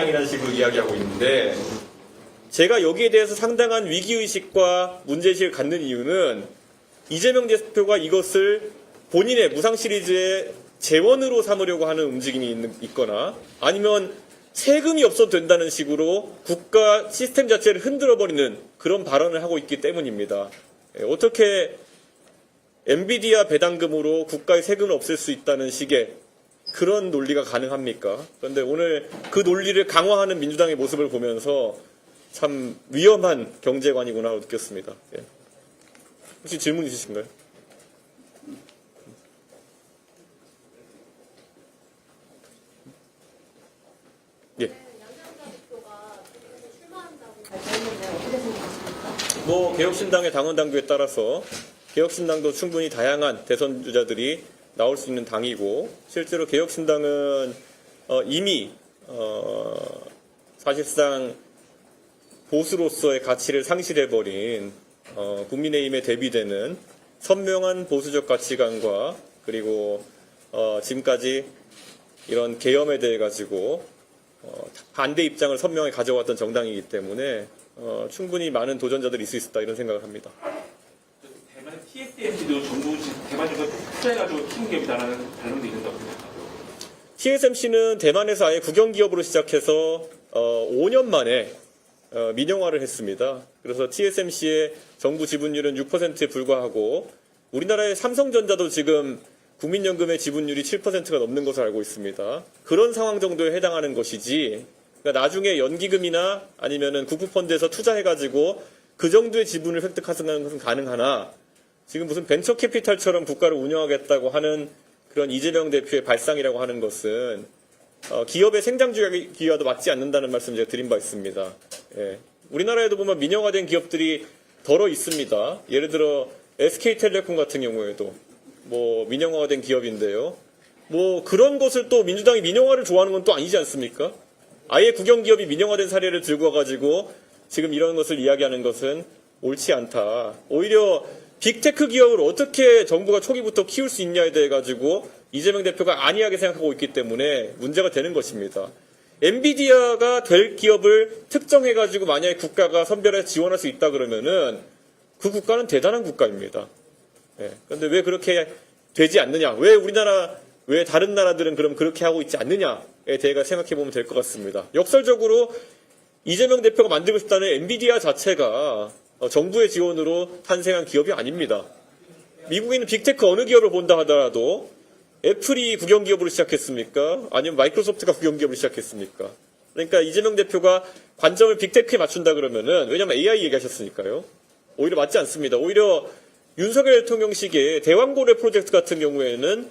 방향이라는 식으로 이야기하고 있는데, 제가 여기에 대해서 상당한 위기의식과 문제의식을 갖는 이유는 이재명 대표가 이것을 본인의 무상 시리즈의 재원으로 삼으려고 하는 움직임이 있거나 아니면 세금이 없어도 된다는 식으로 국가 시스템 자체를 흔들어버리는 그런 발언을 하고 있기 때문입니다. 어떻게 엔비디아 배당금으로 국가의 세금을 없앨 수 있다는 식의 그런 논리가 가능합니까? 그런데 오늘 그 논리를 강화하는 민주당의 모습을 보면서 참 위험한 경제관이구나 느꼈습니다. 예. 혹시 질문 있으신가요? 예. 뭐 개혁신당의 당원 당규에 따라서 개혁신당도 충분히 다양한 대선 주자들이 나올 수 있는 당이고 실제로 개혁신당은 이미 사실상 보수로서의 가치를 상실해버린 국민의힘에 대비되는 선명한 보수적 가치관과 그리고 지금까지 이런 계엄에 대해 가지고 반대 입장을 선명히 가져왔던 정당이기 때문에 충분히 많은 도전자들이 있을 수 있다 이런 생각을 합니다. 대만 TSMC도 정부 대만에서 투자해가지고 키운 기업이다라는 반론도 있는다고 생각하고요. TSMC는 대만에서 아예 국영기업으로 시작해서 5년 만에 민영화를 했습니다. 그래서 TSMC의 정부 지분율은 6%에 불과하고 우리나라의 삼성전자도 지금 국민연금의 지분율이 7%가 넘는 것으로 알고 있습니다. 그런 상황 정도에 해당하는 것이지 그러니까 나중에 연기금이나 아니면은 국부펀드에서 투자해가지고 그 정도의 지분을 획득하는 것은 가능하나 지금 무슨 벤처 캐피탈처럼 국가를 운영하겠다고 하는 그런 이재명 대표의 발상이라고 하는 것은 기업의 생장기와도 맞지 않는다는 말씀 제가 드린 바 있습니다. 예. 우리나라에도 보면 민영화된 기업들이 덜어 있습니다. 예를 들어 SK텔레콤 같은 경우에도 뭐 민영화가 된 기업인데요. 뭐 그런 것을 또 민주당이 민영화를 좋아하는 건 또 아니지 않습니까? 아예 국영기업이 민영화된 사례를 들고 와가지고 지금 이런 것을 이야기하는 것은 옳지 않다. 오히려 빅테크 기업을 어떻게 정부가 초기부터 키울 수 있냐에 대해 가지고 이재명 대표가 안이하게 생각하고 있기 때문에 문제가 되는 것입니다. 엔비디아가 될 기업을 특정해가지고 만약에 국가가 선별해서 지원할 수 있다 그러면은 그 국가는 대단한 국가입니다. 예. 그런데 왜 그렇게 되지 않느냐? 왜 다른 나라들은 그럼 그렇게 하고 있지 않느냐에 대해 생각해 보면 될 것 같습니다. 역설적으로 이재명 대표가 만들고 싶다는 엔비디아 자체가 정부의 지원으로 탄생한 기업이 아닙니다. 미국에는 빅테크 어느 기업을 본다 하더라도 애플이 국영기업으로 시작했습니까? 아니면 마이크로소프트가 국영기업으로 시작했습니까? 그러니까 이재명 대표가 관점을 빅테크에 맞춘다 그러면은 왜냐하면 AI 얘기하셨으니까요. 오히려 맞지 않습니다. 오히려 윤석열 대통령 시기에 대왕고래 프로젝트 같은 경우에는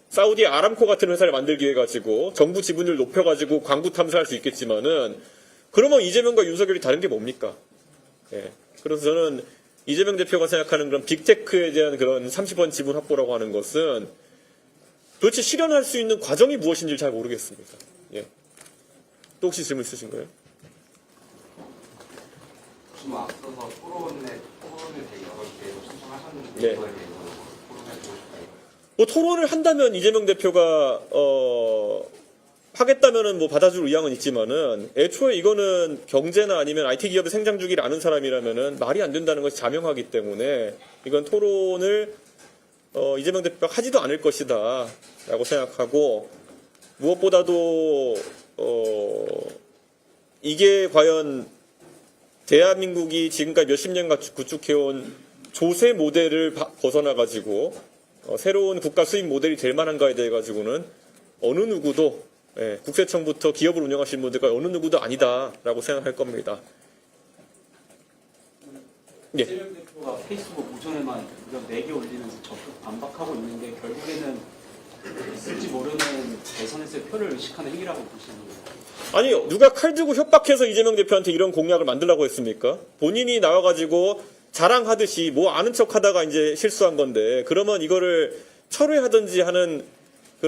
사우디 아람코 같은 회사를 만들기 위해 가지고 정부 지분율 높여가지고 광부 탐사할 수 있겠지만은 그러면 이재명과 윤석열이 다른 게 뭡니까? 예. 그래서 저는 이재명 대표가 생각하는 그런 빅테크에 대한 그런 30원 지분 확보라고 하는 것은 도대체 실현할 수 있는 과정이 무엇인지 잘 모르겠습니다. 예. 또 혹시 질문 있으신가요? 혹시 뭐 앞서서 토론을 되게 여러 개 신청하셨는데 네. 이거에 대해서 토론해 보고 싶다요. 뭐 토론을 한다면 이재명 대표가 하겠다면은 뭐 받아줄 의향은 있지만은 애초에 이거는 경제나 아니면 IT 기업의 생장 주기를 아는 사람이라면은 말이 안 된다는 것이 자명하기 때문에 이건 토론을 이재명 대표가 하지도 않을 것이다라고 생각하고 무엇보다도 이게 과연 대한민국이 지금까지 몇십 년간 구축해온 조세 모델을 벗어나 가지고 새로운 국가 수입 모델이 될 만한가에 대해 가지고는 어느 누구도 국세청부터 기업을 운영하시는 분들과 어느 누구도 아니다라고 생각할 겁니다. 예. 이재명 대표가 페이스북 우전에만 이런 4개 올리면서 적극 반박하고 있는데 결국에는 있을지 모르는 대선에서의 표를 의식하는 행위라고 보시는 거예요? 아니 누가 칼 들고 협박해서 이재명 대표한테 이런 공약을 만들라고 했습니까? 본인이 나와가지고 자랑하듯이 뭐 아는 척하다가 이제 실수한 건데 그러면 이거를 철회하든지 하는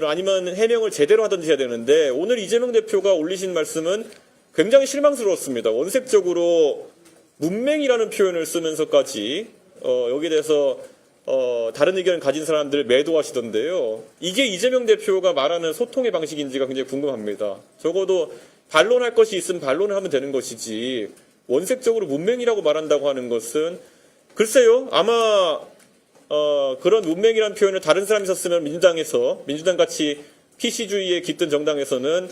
아니면 해명을 제대로 하든지 해야 되는데 오늘 이재명 대표가 올리신 말씀은 굉장히 실망스러웠습니다. 원색적으로 문맹이라는 표현을 쓰면서까지 여기에 대해서 다른 의견을 가진 사람들을 매도하시던데요. 이게 이재명 대표가 말하는 소통의 방식인지가 굉장히 궁금합니다. 적어도 반론할 것이 있으면 반론을 하면 되는 것이지 원색적으로 문맹이라고 말한다고 하는 것은 글쎄요. 아마 그런 문맹이라는 표현을 다른 사람이 썼으면 민주당같이 PC주의에 깃든 정당에서는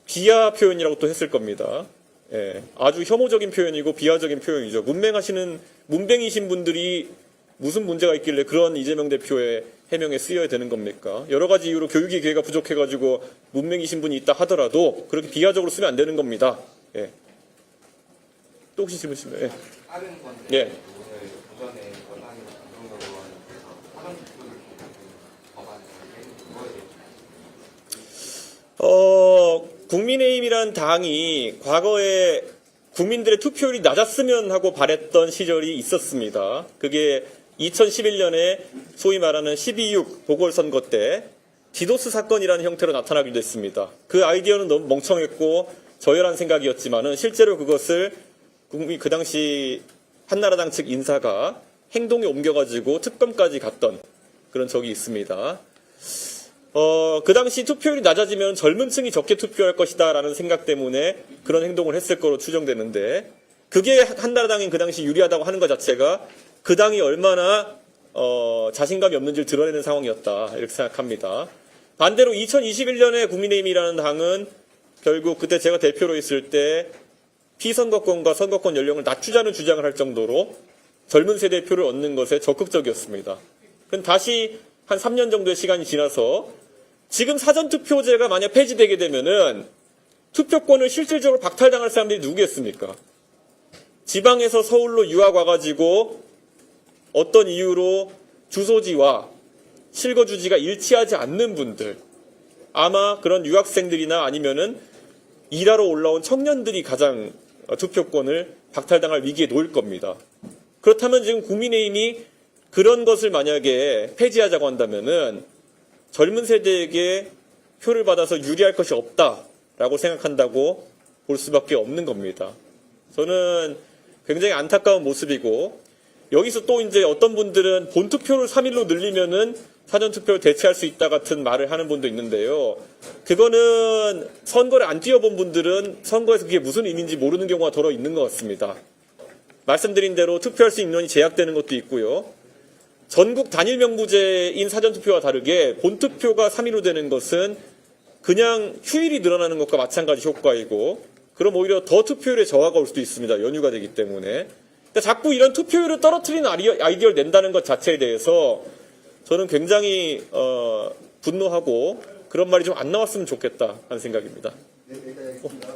비하 표현이라고 또 했을 겁니다. 예, 아주 혐오적인 표현이고 비하적인 표현이죠. 문맹이신 분들이 무슨 문제가 있길래 그런 이재명 대표의 해명에 쓰여야 되는 겁니까? 여러 가지 이유로 교육의 기회가 부족해가지고 문맹이신 분이 있다 하더라도 그렇게 비하적으로 쓰면 안 되는 겁니다. 예. 또 혹시 질문 있으면? 예. 다른 건데 예. 오늘 오전에 여당이나 강동혁 의원께서 사전 투표를 통해서 법안을 그거에 대해 국민의힘이란 당이 과거에 국민들의 투표율이 낮았으면 하고 바랬던 시절이 있었습니다. 그게 2011년에 소위 말하는 12.6 보궐선거 때 디도스 사건이라는 형태로 나타나기도 했습니다. 그 아이디어는 너무 멍청했고 저열한 생각이었지만은 실제로 그것을 그 당시 한나라당 측 인사가 행동에 옮겨가지고 특검까지 갔던 그런 적이 있습니다. 그 당시 투표율이 낮아지면 젊은 층이 적게 투표할 것이다 라는 생각 때문에 그런 행동을 했을 거로 추정되는데 그게 한나라당이 그 당시 유리하다고 하는 것 자체가 그 당이 얼마나 자신감이 없는지를 드러내는 상황이었다 이렇게 생각합니다. 반대로 2021년에 국민의힘이라는 당은 결국 그때 제가 대표로 있을 때 피선거권과 선거권 연령을 낮추자는 주장을 할 정도로 젊은 세대의 표를 얻는 것에 적극적이었습니다. 그럼 다시 한 3년 정도의 시간이 지나서 지금 사전투표제가 만약 폐지되게 되면은 투표권을 실질적으로 박탈당할 사람들이 누구겠습니까? 지방에서 서울로 유학 와가지고 어떤 이유로 주소지와 실거주지가 일치하지 않는 분들, 아마 그런 유학생들이나 아니면은 일하러 올라온 청년들이 가장 투표권을 박탈당할 위기에 놓일 겁니다. 그렇다면 지금 국민의힘이 그런 것을 만약에 폐지하자고 한다면은 젊은 세대에게 표를 받아서 유리할 것이 없다라고 생각한다고 볼 수밖에 없는 겁니다. 저는 굉장히 안타까운 모습이고 여기서 또 이제 어떤 분들은 본투표를 3일로 늘리면은 사전투표를 대체할 수 있다 같은 말을 하는 분도 있는데요. 그거는 선거를 안 뛰어본 분들은 선거에서 그게 무슨 의미인지 모르는 경우가 더러 있는 것 같습니다. 말씀드린 대로 투표할 수 있는 인원이 제약되는 것도 있고요. 전국 단일 명부제인 사전투표와 다르게 본투표가 3일로 되는 것은 그냥 휴일이 늘어나는 것과 마찬가지 효과이고 그럼 오히려 더 투표율에 저하가 올 수도 있습니다. 연휴가 되기 때문에. 그러니까 자꾸 이런 투표율을 떨어뜨리는 아이디어를 낸다는 것 자체에 대해서 저는 굉장히 분노하고 그런 말이 좀 안 나왔으면 좋겠다 하는 생각입니다. 네, 여기까지 하겠습니다.